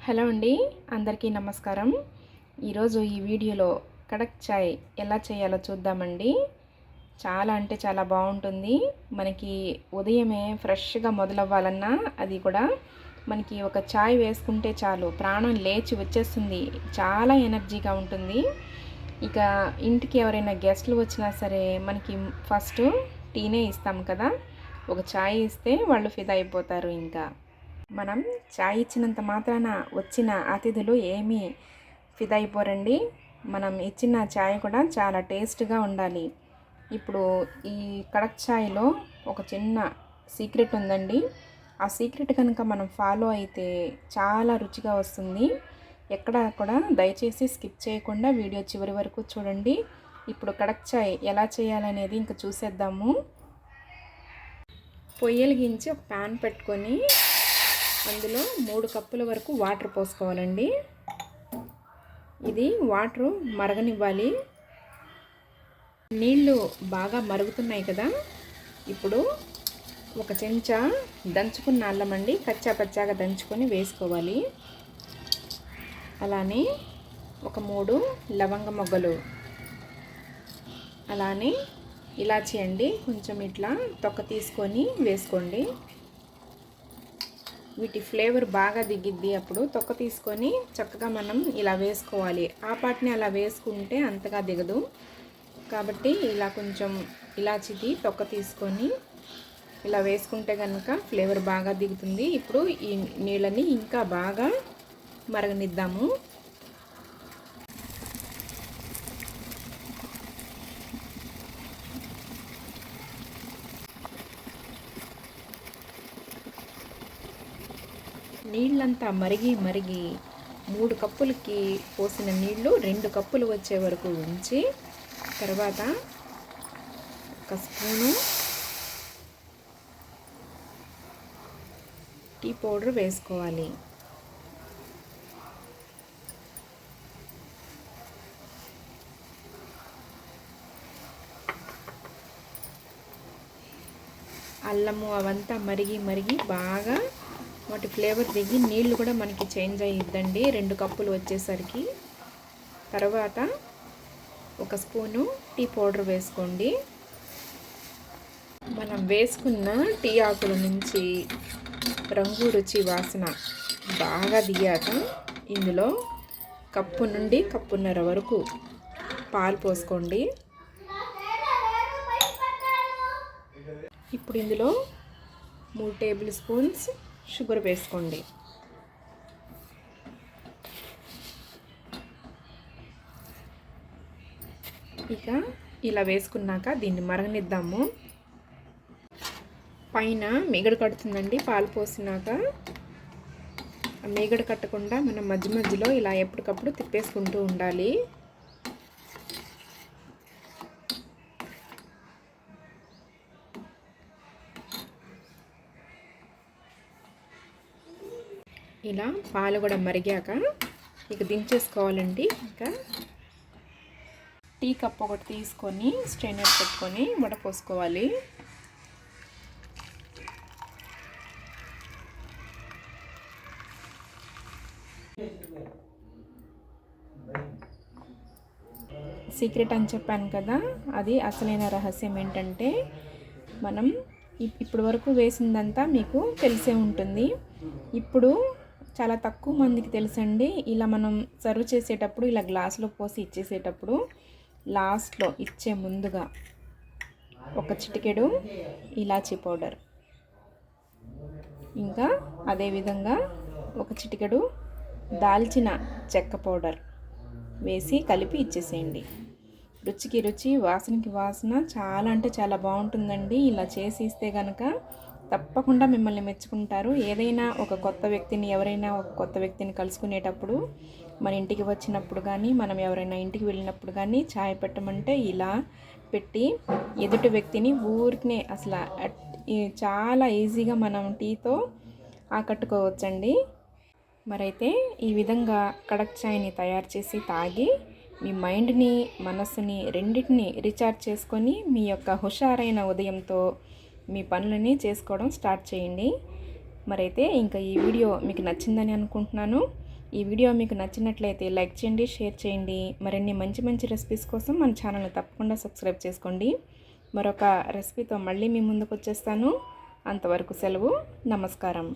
Hello అండి, అందరికీ నమస్కారం. ఈరోజు ఈ వీడియోలో కడక్ చాయ్ ఎలా చేయాలో చూద్దామండి. చాలా అంటే చాలా బాగుంటుంది. మనకి ఉదయమే ఫ్రెష్గా మొదలవ్వాలన్నా అది కూడా మనకి ఒక చాయ్ వేసుకుంటే చాలు, ప్రాణం లేచి వచ్చేస్తుంది. చాలా ఎనర్జీగా ఉంటుంది. ఇక ఇంటికి ఎవరైనా గెస్ట్లు వచ్చినా సరే మనకి ఫస్ట్ టీనే ఇస్తాం కదా, ఒక చాయ్ ఇస్తే వాళ్ళు ఫిదా అయిపోతారు. ఇంకా మనం చాయ్ ఇచ్చినంత మాత్రాన వచ్చిన అతిథులు ఏమీ ఫిదా అయిపోరండి. మనం ఇచ్చిన చాయ్ కూడా చాలా టేస్ట్గా ఉండాలి. ఇప్పుడు ఈ కడక్ చాయ్లో ఒక చిన్న సీక్రెట్ ఉందండి. ఆ సీక్రెట్ కనుక మనం ఫాలో అయితే చాలా రుచిగా వస్తుంది. ఎక్కడ కూడా దయచేసి స్కిప్ చేయకుండా వీడియో చివరి వరకు చూడండి. ఇప్పుడు కడక్ చాయ్ ఎలా చేయాలనేది ఇంకా చూసేద్దాము. పొయ్యలిగించి ఒక ప్యాన్ పెట్టుకొని అందులో 3 కప్పుల వరకు వాటర్ పోసుకోవాలండి. ఇది వాటరు మరగనివ్వాలి. నీళ్ళు బాగా మరుగుతున్నాయి కదా, ఇప్పుడు ఒక చెంచా దంచుకున్న అల్లం అండి, కచ్చా పచ్చాగా దంచుకొని వేసుకోవాలి. అలానే ఒక 3 లవంగ మొగ్గలు, అలానే ఇలాచీ అండి, కొంచెం ఇట్లా తొక్క తీసుకొని వేసుకోండి. వీటి ఫ్లేవర్ బాగా దిగిద్ది. అప్పుడు తొక్క తీసుకొని చక్కగా మనం ఇలా వేసుకోవాలి. ఆ పాటిని అలా వేసుకుంటే అంతగా దిగదు కాబట్టి ఇలా కొంచెం ఇలాచిది తొక్క తీసుకొని ఇలా వేసుకుంటే కనుక ఫ్లేవర్ బాగా దిగుతుంది. ఇప్పుడు ఈ నీళ్ళని ఇంకా బాగా మరగనిద్దాము. నీళ్ళంతా మరిగి 3 కప్పులకి పోసిన నీళ్ళు 2 కప్పులు వచ్చే వరకు ఉంచి, తర్వాత ఒక స్పూను టీ పౌడర్ వేసుకోవాలి. అల్లము అవంతా మరిగి బాగా వాటి ఫ్లేవర్ దిగి నీళ్ళు కూడా మనకి చేంజ్ అయ్యిద్దండి 2 కప్పులు వచ్చేసరికి. తర్వాత ఒక స్పూను టీ పౌడర్ వేసుకోండి. మనం వేసుకున్న టీ ఆకుల నుంచి రంగు రుచి వాసన బాగా దిగాక ఇందులో కప్పు నుండి కప్పున్నర వరకు పాలు పోసుకోండి. ఇప్పుడు ఇందులో 3 టేబుల్ స్పూన్స్ షుగర్ వేసుకోండి. ఇక ఇలా వేసుకున్నాక దీన్ని మరగనిద్దాము. పైన మీగడ కడుతుందండి పాలు పోసినాక. మీగడ కట్టకుండా మనం మధ్యలో ఇలా ఎప్పటికప్పుడు తిప్పేసుకుంటూ ఉండాలి. ఇలా పాలు కూడా మరిగాక ఇక దించేసుకోవాలండి. ఇంకా టీ కప్ ఒకటి తీసుకొని స్ట్రైనర్ పెట్టుకొని వడపోసుకోవాలి. సీక్రెట్ అని చెప్పాను కదా, అది అసలైన రహస్యం ఏంటంటే మనం ఇప్పటి వరకు వేసిందంతా మీకు తెలిసే ఉంటుంది. ఇప్పుడు చాలా తక్కువ మందికి తెలుసండి. ఇలా మనం సర్వ్ చేసేటప్పుడు ఇలా గ్లాసులో పోసి ఇచ్చేసేటప్పుడు లాస్ట్లో ఇచ్చే ముందుగా ఒక చిటికెడు ఇలాచీ పౌడర్, ఇంకా అదేవిధంగా ఒక చిటికెడు దాల్చిన చెక్క పౌడర్ వేసి కలిపి ఇచ్చేసేయండి. రుచికి రుచి, వాసనకి వాసన చాలా అంటే చాలా బాగుంటుందండి. ఇలా చేసి ఇస్తే కనుక తప్పకుండా మిమ్మల్ని మెచ్చుకుంటారు. ఏదైనా ఒక కొత్త వ్యక్తిని, ఎవరైనా ఒక కొత్త వ్యక్తిని కలుసుకునేటప్పుడు, మన ఇంటికి వచ్చినప్పుడు కానీ, మనం ఎవరైనా ఇంటికి వెళ్ళినప్పుడు కానీ చాయ్ పెట్టమంటే ఇలా పెట్టి ఎదుటి వ్యక్తిని ఊరికనే అసలు చాలా ఈజీగా మనం టీతో ఆకట్టుకోవచ్చండి. మరైతే ఈ విధంగా కడక్ చాయ్ని తయారు చేసి తాగి మీ మైండ్ని, మనస్సుని రెండింటిని రీఛార్జ్ చేసుకొని మీ యొక్క హుషారైన ఉదయంతో మీ పనులని చేసుకోవడం స్టార్ట్ చేయండి. మరైతే ఇంకా ఈ వీడియో మీకు నచ్చిందని అనుకుంటున్నాను. ఈ వీడియో మీకు నచ్చినట్లయితే లైక్ చేయండి, షేర్ చేయండి. మరిన్ని మంచి మంచి రెసిపీస్ కోసం మన ఛానల్ని తప్పకుండా సబ్స్క్రైబ్ చేసుకోండి. మరొక రెసిపీతో మళ్ళీ మీ ముందుకు వచ్చేస్తాను. అంతవరకు సెలవు. నమస్కారం.